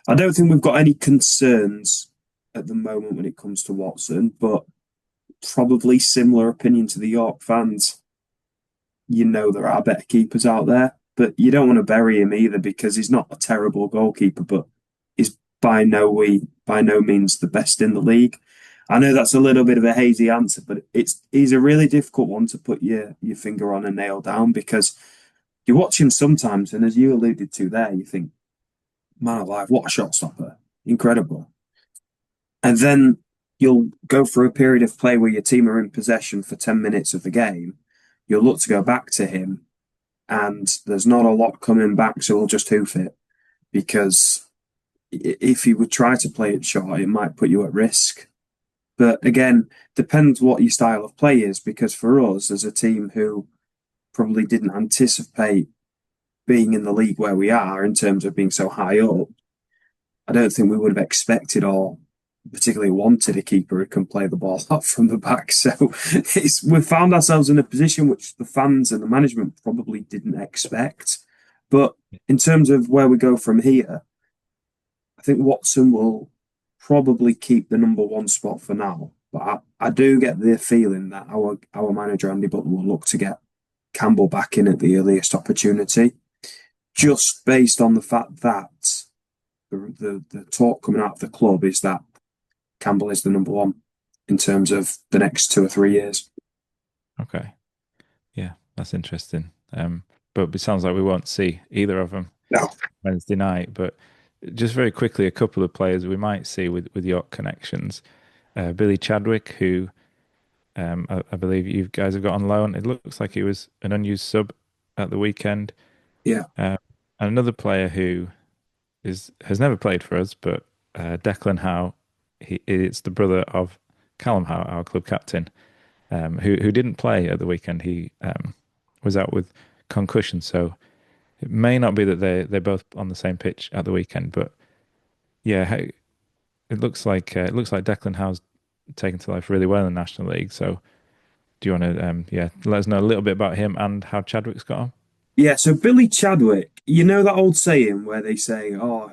I don't think we've got any concerns at the moment when it comes to Watson, but probably similar opinion to the York fans. There are better keepers out there, but you don't want to bury him either, because he's not a terrible goalkeeper, but he's by no means the best in the league. I know that's a little bit of a hazy answer, but he's a really difficult one to put your finger on and nail down, because you watch him sometimes, and as you alluded to there, you think man alive, what a shot stopper. Incredible. And then you'll go through a period of play where your team are in possession for 10 minutes of the game. You'll look to go back to him, and there's not a lot coming back, so we'll just hoof it. Because if you would try to play it short, it might put you at risk. But again, depends what your style of play is, because for us, as a team who probably didn't anticipate being in the league where we are in terms of being so high up, I don't think we would have expected or particularly wanted a keeper who can play the ball up from the back. So we've found ourselves in a position which the fans and the management probably didn't expect. But in terms of where we go from here, I think Watson will probably keep the number one spot for now. But I do get the feeling that our manager Andy Butler will look to get Campbell back in at the earliest opportunity, just based on the fact that the talk coming out of the club is that Campbell is the number one in terms of the next 2 or 3 years. Okay. Yeah, that's interesting. But it sounds like we won't see either of them Wednesday night. But just very quickly, a couple of players we might see with York connections. Billy Chadwick, who I believe you guys have got on loan. It looks like he was an unused sub at the weekend. Yeah. And another player who has never played for us, but Declan Howe. It's the brother of Callum Howe, our club captain, who didn't play at the weekend. He was out with concussion, so it may not be that they're both on the same pitch at the weekend. But yeah, it looks like Declan Howe's taken to life really well in the National League. So do you want to let us know a little bit about him and how Chadwick's got on? Yeah, so Billy Chadwick, you know that old saying where they say, "Oh,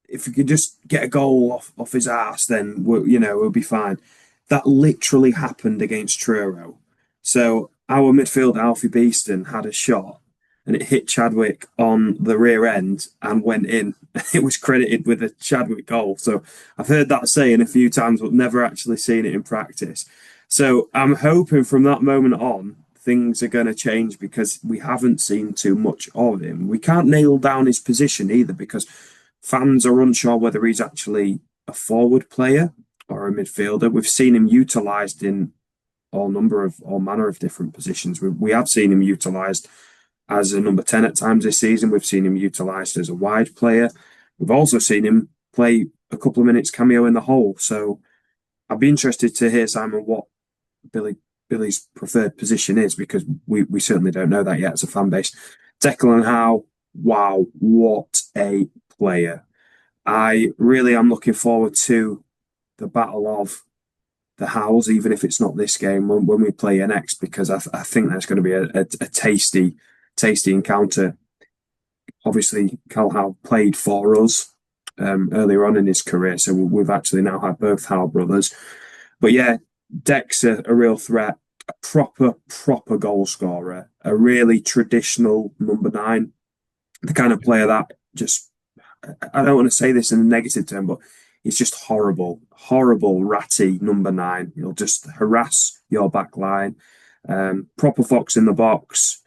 if we could just get a goal off his ass, then we'll be fine." That literally happened against Truro. So our midfielder Alfie Beeston had a shot, and it hit Chadwick on the rear end and went in. It was credited with a Chadwick goal. So I've heard that saying a few times, but never actually seen it in practice. So I'm hoping from that moment on, things are going to change because we haven't seen too much of him. We can't nail down his position either because fans are unsure whether he's actually a forward player or a midfielder. We've seen him utilised in all manner of different positions. We have seen him utilised as a number 10 at times this season. We've seen him utilised as a wide player. We've also seen him play a couple of minutes cameo in the hole. So I'd be interested to hear, Simon, what Billy's preferred position is, because we certainly don't know that yet as a fan base. Declan Howe, wow, what a player. I really am looking forward to the battle of the Howes, even if it's not this game, when we play next, because I think there's going to be a tasty encounter. Obviously, Cal Howe played for us earlier on in his career, so we've actually now had both Howe brothers. But yeah, Deck's a real threat, a proper goal scorer, a really traditional number 9, the kind of player that just, I don't want to say this in a negative term, but he's just horrible, ratty number 9. He'll just harass your back line. Proper fox in the box.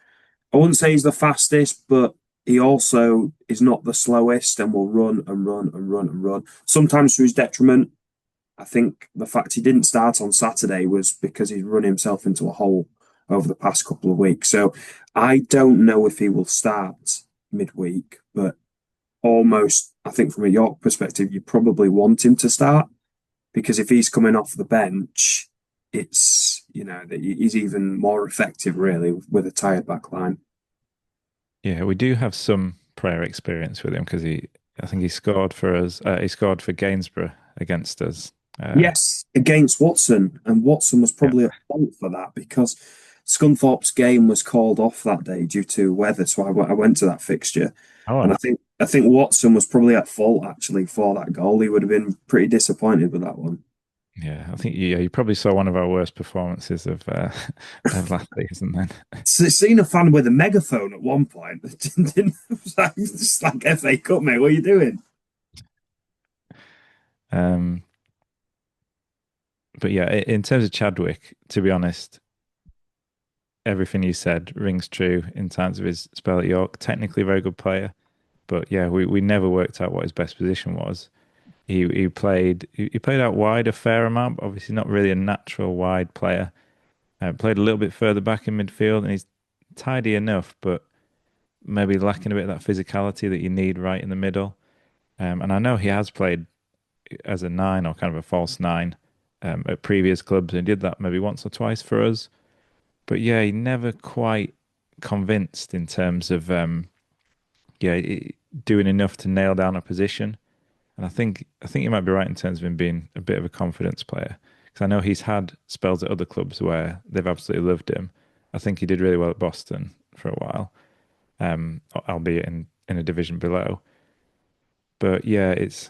I wouldn't say he's the fastest, but he also is not the slowest and will run and run and run and run. Sometimes to his detriment. I think the fact he didn't start on Saturday was because he's run himself into a hole over the past couple of weeks. So I don't know if he will start midweek, but almost, I think from a York perspective, you probably want him to start, because if he's coming off the bench, it's, he's even more effective really with a tired back line. Yeah, we do have some prior experience with him because I think he scored for us. He scored for Gainsborough against us. Yes, against Watson, and Watson was probably at fault for that because Scunthorpe's game was called off that day due to weather. So I went to that fixture, and I think Watson was probably at fault actually for that goal. He would have been pretty disappointed with that one. Yeah, I think you probably saw one of our worst performances of last season. Then seen a fan with a megaphone at one point. It was just like FA Cup, mate. What are you doing? But yeah, in terms of Chadwick, to be honest, everything you said rings true in terms of his spell at York. Technically a very good player, But yeah, we never worked out what his best position was. He played out wide a fair amount, but obviously not really a natural wide player. Played a little bit further back in midfield, and he's tidy enough, but maybe lacking a bit of that physicality that you need right in the middle. And I know he has played as a nine or kind of a false nine at previous clubs, and did that maybe once or twice for us. But yeah, he never quite convinced in terms of doing enough to nail down a position. And I think you might be right in terms of him being a bit of a confidence player, because I know he's had spells at other clubs where they've absolutely loved him. I think he did really well at Boston for a while, albeit in a division below. But yeah, it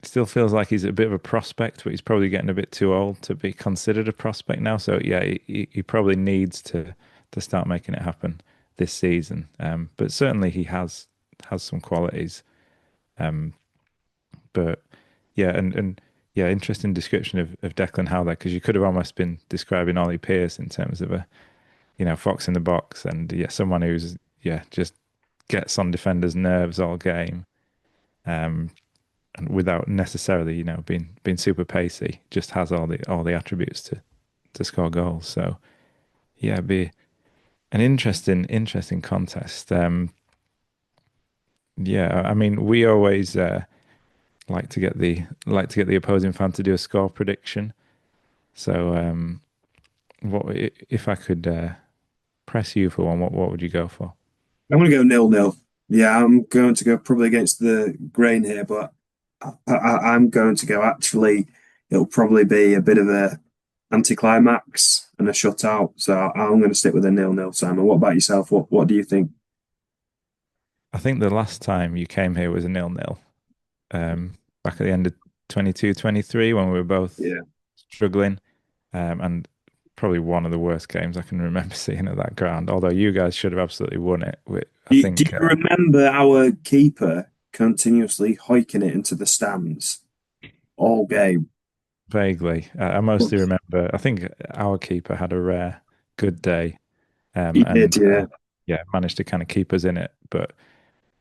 still feels like he's a bit of a prospect, but he's probably getting a bit too old to be considered a prospect now. So yeah, he probably needs to start making it happen this season. But certainly he has some qualities. But yeah, and yeah, interesting description of Declan Howe there, because you could have almost been describing Ollie Pearce in terms of a fox in the box, and yeah, someone who's just gets on defenders' nerves all game, and without necessarily being super pacey, just has all the attributes to score goals. So yeah, it'd be an interesting contest. Yeah, I mean, we always like to get the opposing fan to do a score prediction. So, what if I could press you for one? What would you go for? I'm going to go 0-0. Yeah, I'm going to go probably against the grain here, but I'm going to go actually, it'll probably be a bit of a anticlimax and a shutout. So I'm going to stick with a 0-0, Simon. What about yourself? What do you think? I think the last time you came here was a 0-0. Back at the end of 22-23 when we were both struggling, and probably one of the worst games I can remember seeing at that ground. Although you guys should have absolutely won it. I think. Do you remember our keeper continuously hiking it into the stands all game? Vaguely, I mostly remember. I think our keeper had a rare good day, He and did, yeah. managed to kind of keep us in it. But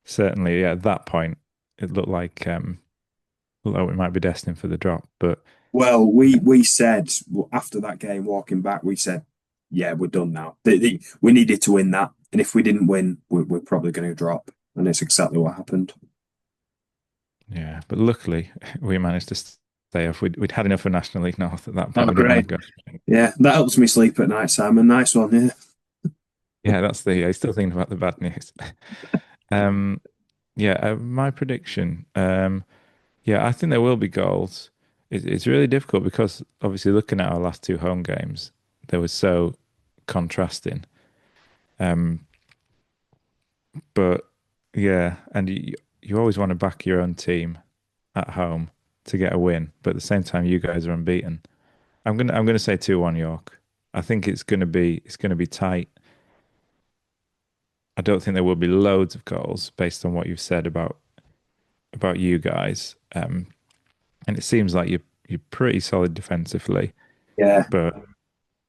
certainly, at that point, it looked like we might be destined for the drop. But well, we said after that game, walking back, we said, yeah, we're done now. We needed to win that, and if we didn't win, we're probably going to drop, and it's exactly what happened. Yeah, but luckily we managed to stay off. We'd had enough of National League North at that point. Oh, great. Yeah, that helps me sleep at night, Simon. Nice one, yeah. Yeah, that's I'm still thinking about the bad news. My prediction. I think there will be goals. It's really difficult because obviously looking at our last two home games, they were so contrasting. But yeah, and you always want to back your own team at home to get a win, but at the same time you guys are unbeaten. I'm gonna say 2-1 York. I think it's gonna be tight. I don't think there will be loads of goals based on what you've said about you guys. And it seems like you're pretty solid defensively. Yeah. But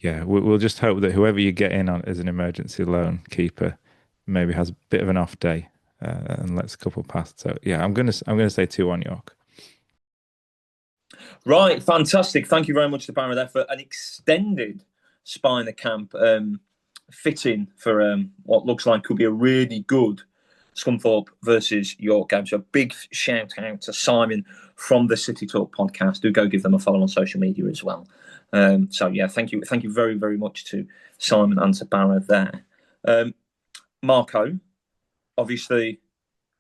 yeah, we'll just hope that whoever you get in on as an emergency loan keeper maybe has a bit of an off day and lets a couple past. So yeah, I'm gonna say 2-1 York. Right, fantastic. Thank you very much to Barra there for an extended Spiner camp, fitting for what looks like could be a really good Scunthorpe versus York game. So a big shout out to Simon from the City Talk podcast. Do go give them a follow on social media as well. Thank you very, very much to Simon and to Barra there. Marco, obviously,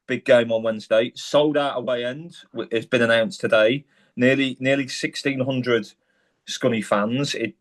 big game on Wednesday. Sold out away end. It's been announced today. Nearly 1,600 Scunny fans. It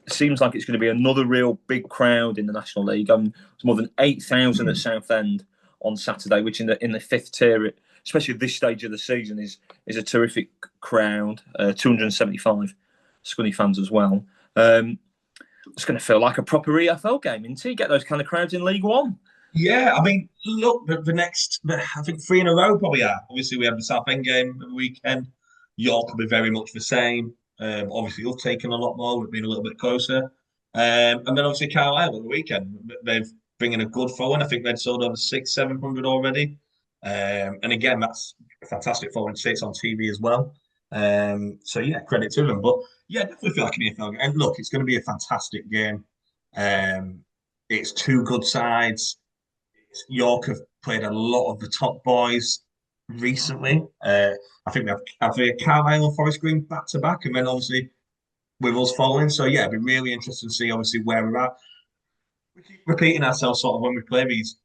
seems like it's going to be another real big crowd in the National League. It's more than 8,000 at Southend on Saturday, which in the fifth tier, especially at this stage of the season, is a terrific crowd. 275 Scunny fans as well. It's going to feel like a proper EFL game, isn't it? Get those kind of crowds in League One. Yeah, I mean, look, the next, I think 3 in a row probably are. Obviously, we have the Southend game at the weekend. York will be very much the same. Obviously, you've taken a lot more. We've been a little bit closer. And then obviously Carlisle at the weekend. They've bringing a good forward. I think they'd sold over 600-700 already. And again, that's a fantastic following to see it's on TV as well. So yeah, credit to them. But yeah, definitely feel like an EFL game. And look, it's going to be a fantastic game. It's two good sides. York have played a lot of the top boys recently. I think they've Carlisle and Forest Green back to back, and then obviously with us following. So yeah, it'd be really interesting to see obviously where we're at. We keep repeating ourselves sort of when we play these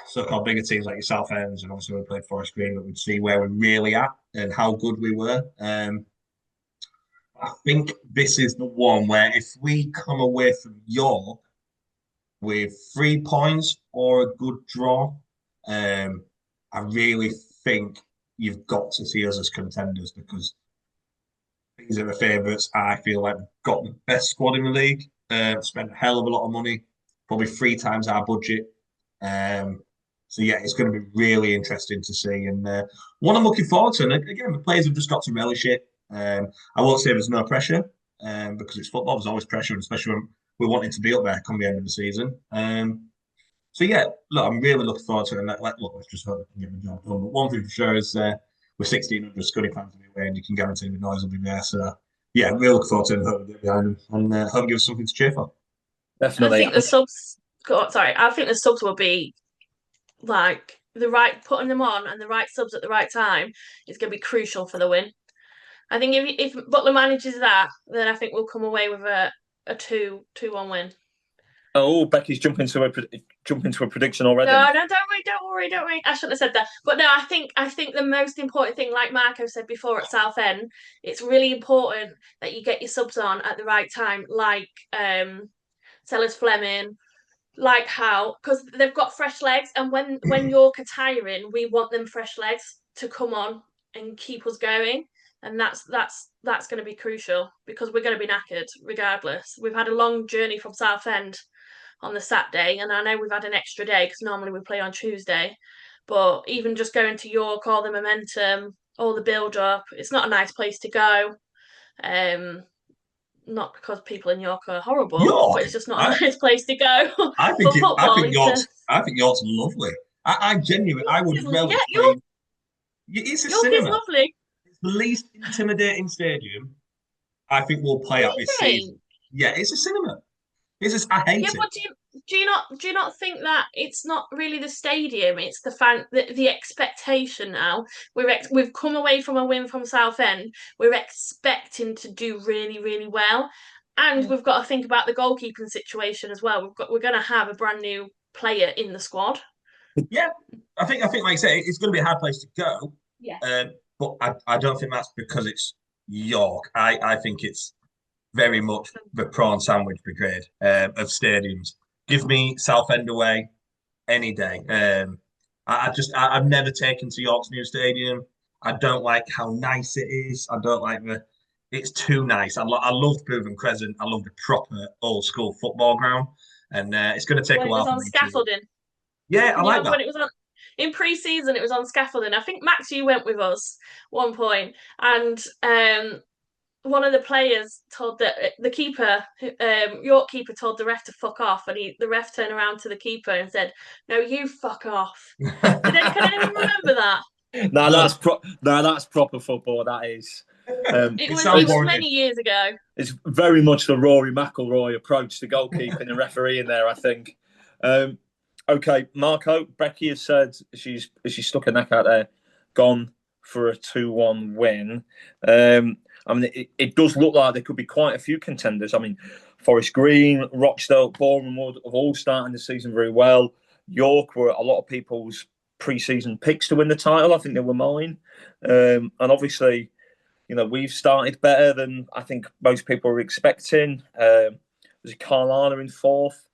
so-called bigger teams like your Southends, and obviously we played Forest Green, but we'd see where we're really at and how good we were. I think this is the one where if we come away from York with 3 points or a good draw, I really think you've got to see us as contenders because these are the favourites. I feel like we've got the best squad in the league. Spent a hell of a lot of money, probably 3 times our budget. So yeah, it's going to be really interesting to see, and one I'm looking forward to. And again, the players have just got to relish it. I won't say there's no pressure, because it's football. There's always pressure, especially when we're wanting to be up there come the end of the season. So yeah, look, I'm really looking forward to it. And look, let's just hope we can get the job done. But one thing for sure is with 1,600 Scunny fans to be away, and you can guarantee the noise will be there. So yeah, really looking forward to it and hope we get behind them and hope give us something to cheer for. Definitely. I think the subs. I think the subs will be like putting them on and the right subs at the right time is going to be crucial for the win. I think if Butler manages that, then I think we'll come away with a 2-1 win. Oh, Becky's jumping to a prediction already. No, don't worry. I shouldn't have said that. But no, I think the most important thing, like Marco said before at Southend, it's really important that you get your subs on at the right time, like Sellers Fleming, like how, because they've got fresh legs, and when York are tiring, we want them fresh legs to come on and keep us going, and that's going to be crucial because we're going to be knackered regardless. We've had a long journey from Southend on the Saturday, and I know we've had an extra day because normally we play on Tuesday, but even just going to York, all the momentum, all the build up, it's not a nice place to go. Not because people in York are horrible, York? but it's just not a nice place to go I for football. I think York's lovely. I genuinely, I would relish playing. It's a York cinema. is lovely. It's the least intimidating stadium I think we'll play at this season. Yeah, it's a cinema. I hate it. Yeah, but do you not think that it's not really the stadium? It's the expectation now. We've come away from a win from Southend. We're expecting to do really, really well, and we've got to think about the goalkeeping situation as well. We're going to have a brand new player in the squad. Yeah, I think like I say, it's going to be a hard place to go. Yeah. But I don't think that's because it's York. I think it's very much the prawn sandwich brigade of stadiums. Give me Southend away any day. I've never taken to York's new stadium. I don't like how nice it is. I don't like it's too nice. I love Bootham Crescent. I love the proper old school football ground, and it's going to take a while. It was on scaffolding. Yeah, I like that. When it was in pre-season, it was on scaffolding. I think Max, you went with us one point, and one of the players told the keeper, York keeper, told the ref to fuck off, and the ref turned around to the keeper and said, "No, you fuck off." Can anyone remember that? No, that's proper football. That is. It was many years ago. It's very much the Rory McIlroy approach to goalkeeping and refereeing there, I think. Okay, Marco, Becky has said she's stuck her neck out there, gone for a 2-1 win. I mean, it does look like there could be quite a few contenders. I mean, Forest Green, Rochdale, Bournemouth have all starting the season very well. York were a lot of people's pre-season picks to win the title. I think they were mine. And obviously, we've started better than I think most people were expecting. There's Carlisle in fourth.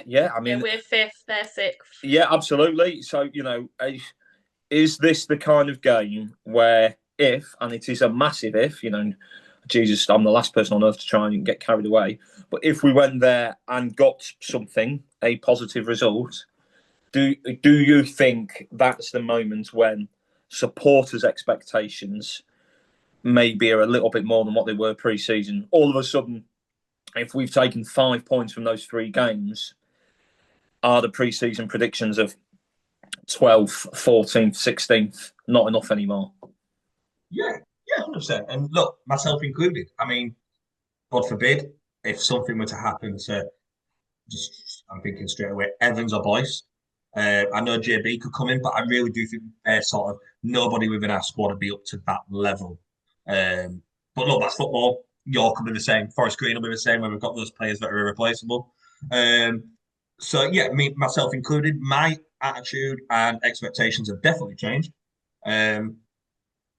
Yeah, I mean... Yeah, we're fifth, they're sixth. Yeah, absolutely. So, is this the kind of game where if, and it is a massive if, Jesus, I'm the last person on earth to try and get carried away, but if we went there and got something, a positive result, do you think that's the moment when supporters' expectations maybe are a little bit more than what they were pre-season? All of a sudden, if we've taken 5 points from those 3 games, are the pre-season predictions of 12th, 14th, 16th. Not enough anymore. Yeah, 100%. And look, myself included. I mean, God forbid, if something were to happen to I'm thinking straight away, Evans or Boyce. I know JB could come in, but I really do think they're sort of nobody within our squad would be up to that level. But look, that's football. York will be the same. Forest Green will be the same when we've got those players that are irreplaceable. So yeah, myself included, my attitude and expectations have definitely changed.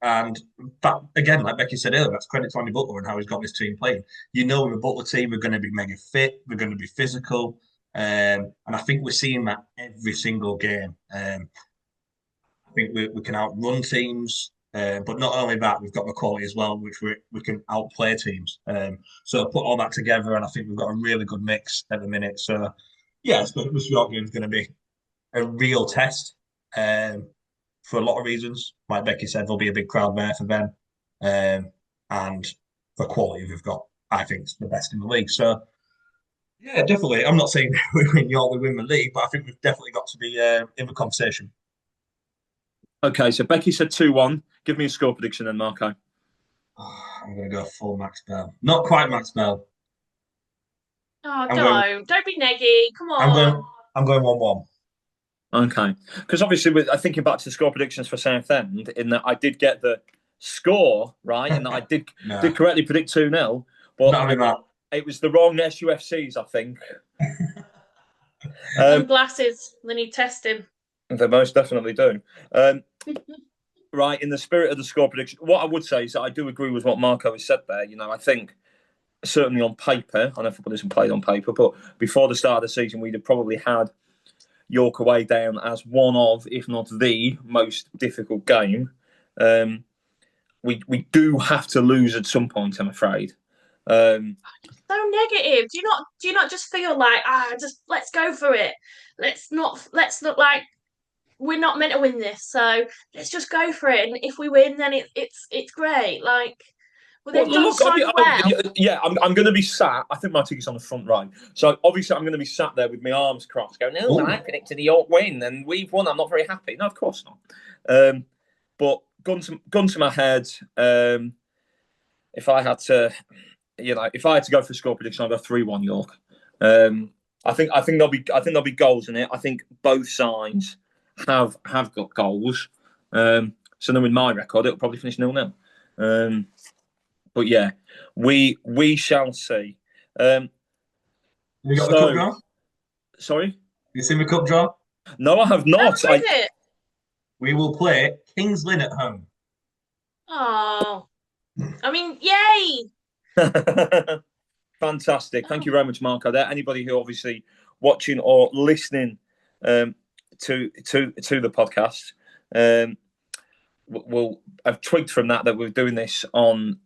And that, again, like Becky said earlier, that's credit to Andy Butler and how he's got this team playing. You know, with the Butler team, we're going to be mega fit, we're going to be physical. And I think we're seeing that every single game. I think we can outrun teams, but not only that, we've got the quality as well, which we can outplay teams. So put all that together, and I think we've got a really good mix at the minute. So, yeah, this York game is going to be a real test. For a lot of reasons. Like Becky said, there'll be a big crowd there for them. And the quality we've got, I think, is the best in the league. So, yeah, definitely. I'm not saying we win York, we win the league, but I think we've definitely got to be in the conversation. Okay, so Becky said 2-1. Give me a score prediction then, Marco. I'm going to go full Max Bell. Not quite Max Bell. Oh, don't be neggy. Come on. I'm going 1-1. Okay, because obviously, I'm thinking back to the score predictions for Southend, in that I did get the score right, and that I did correctly predict 2-0, but it was the wrong SUFCs, I think. Glasses, they need testing. They most definitely do. Right, in the spirit of the score prediction, what I would say is that I do agree with what Marco has said there. You know, I think certainly on paper, I know football isn't played on paper, but before the start of the season, we'd have probably had York away down as one of, if not the most difficult game. We do have to lose at some point, I'm afraid. So negative. Do you not just feel like just let's go for it. Let's not like we're not meant to win this, so let's just go for it. And if we win, then it's great. Like. Well, they've done so well. Yeah, I'm going to be sat. I think my ticket's on the front row. So obviously I'm going to be sat there with my arms crossed going, no, I predicted the York win and we've won. I'm not very happy. No, of course not. But gun to my head, if I had to go for a score prediction, I'd go 3-1 York. I think there'll be goals in it. I think both sides have got goals. So then with my record, it'll probably finish 0-0. But yeah, we shall see. You got the cup draw? Sorry? You seen the cup draw? No, I have not. How is it? We will play Kings Lynn at home. Oh, I mean, yay! Fantastic. Thank you very much, Marco. There, anybody who obviously watching or listening to the podcast will have twigged from that we're doing this on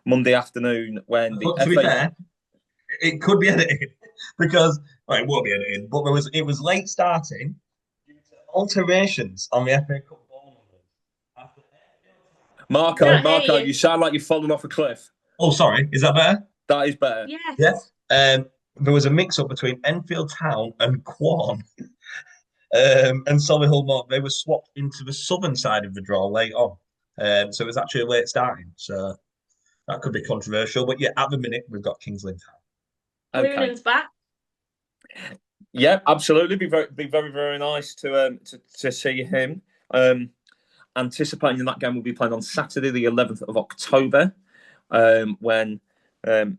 Monday afternoon when the to be fair, it could be edited because it won't be edited, but it was late starting due to alterations on the FA Cup ball numbers. Marco, you sound like you've fallen off a cliff. Oh, sorry. Is that better? That is better. Yes. Yeah. There was a mix-up between Enfield Town and Quorn. And Solihull Moor, they were swapped into the southern side of the draw late on. So it was actually a late starting. So that could be controversial. But yeah, at the minute, we've got Kings Lynn Town. Okay. Loonan's back. Yeah, absolutely. Be very, very nice to see him. Anticipating that game will be played on Saturday, the 11th of October, when I'm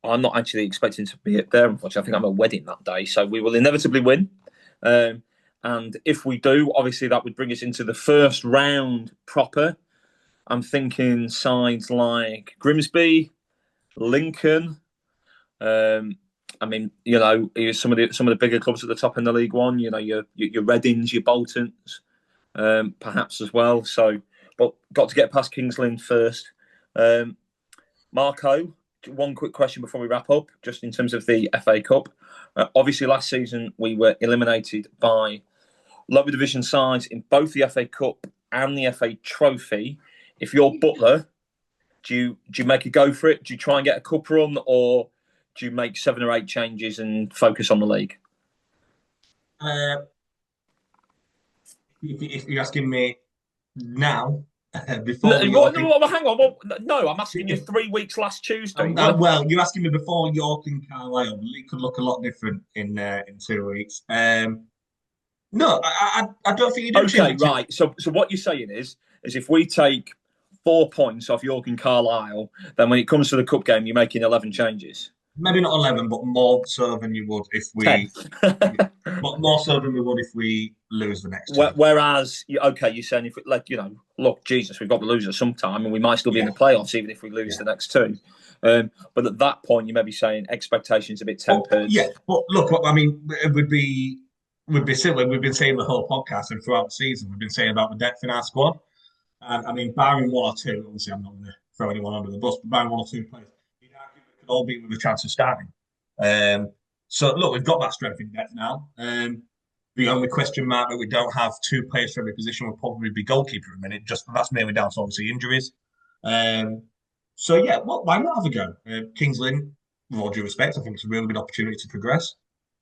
not actually expecting to be there, unfortunately. I think I'm at a wedding that day, so we will inevitably win. And if we do, obviously that would bring us into the first round proper. I'm thinking sides like Grimsby, Lincoln. I mean, you know, some of the bigger clubs at the top in the League One. You know, your Readings, your Boltons, perhaps as well. So, but got to get past Kings Lynn first. Marco, one quick question before we wrap up, just in terms of the FA Cup. Obviously, last season we were eliminated by lower division sides in both the FA Cup and the FA Trophy. If you're Butler, do you make a go for it? Do you try and get a cup run, or do you make 7 or 8 changes and focus on the league? if you're asking me now, No, before hang on. No, I'm asking you 3 weeks last Tuesday. well, you're asking me before York and Carlisle. The league could look a lot different in 2 weeks. No, I don't think you do. Okay, right. So what you're saying is if we take 4 points off York and Carlisle, then when it comes to the cup game, you're making 11 changes. Maybe not 11, but more so than you would if we 10. more so than we would if we lose the next 2. Whereas, okay, you're saying if we, like, look, Jesus, we've got to lose at some time, and we might still be in the playoffs even if we lose the next 2. But at that point, you may be saying expectations a bit tempered. But look, I mean, it would be similar. We've been saying the whole podcast and throughout the season, we've been saying about the depth in our squad. And I mean, barring 1 or 2, obviously, I'm not going to throw anyone under the bus, but barring 1 or 2 players, you'd argue we could all be with a chance of starting. So look, we've got that strength in depth now. The only question mark that we don't have 2 players for every position would probably be goalkeeper at the minute. Just that's mainly down to obviously injuries. So yeah, why not have a go? Kings Lynn, with all due respect, I think it's a really good opportunity to progress.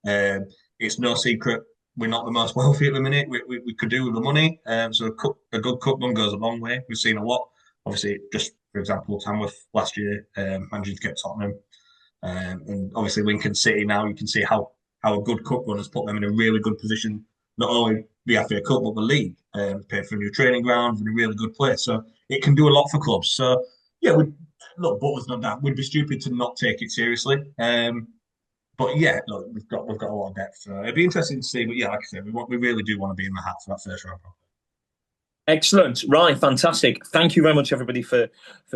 It's no secret we're not the most wealthy at the minute. We could do with the money. So a good cup run goes a long way. We've seen a lot. Obviously, just for example, Tamworth last year managed to get Tottenham. And obviously Lincoln City now, you can see how a good cup run has put them in a really good position, not only the FA Cup, but the league, paid for a new training ground in a really good place. So it can do a lot for clubs. So yeah, look, Butler's done that. We'd be stupid to not take it seriously. But yeah, look, we've got a lot of depth. So it'd be interesting to see. But yeah, like I said, we really do want to be in the hat for that first round. Excellent. Right, fantastic. Thank you very much, everybody, for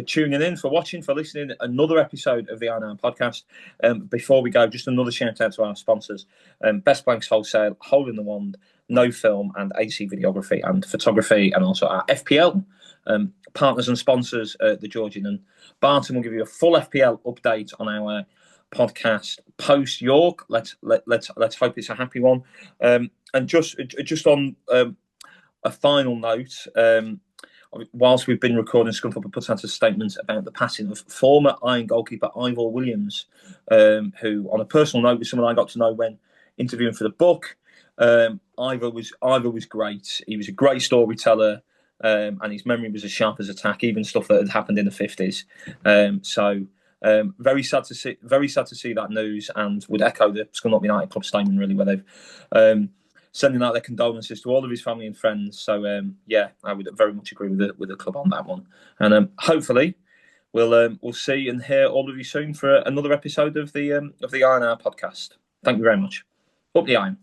tuning in, for watching, for listening. Another episode of the I9 podcast. Before we go, just another shout out to our sponsors. Best Blanks Wholesale, Hole in the Wand, No Film and AC Videography and Photography, and also our FPL partners and sponsors, the Georgian and Barton will give you a full FPL update on our podcast post York. Let's hope it's a happy one. And just on a final note, whilst we've been recording, Scunthorpe put out a statement about the passing of former Iron goalkeeper Ivor Williams, who, on a personal note, was someone I got to know when interviewing for the book. Ivor was great. He was a great storyteller, and his memory was as sharp as a tack, even stuff that had happened in the 50s. Very sad to see that news, and would echo the Scunthorpe United Club statement really, where they've sending out their condolences to all of his family and friends. So yeah, I would very much agree with the club on that one. And hopefully we'll see and hear all of you soon for another episode of the Iron Hour podcast. Thank you very much. Up the iron.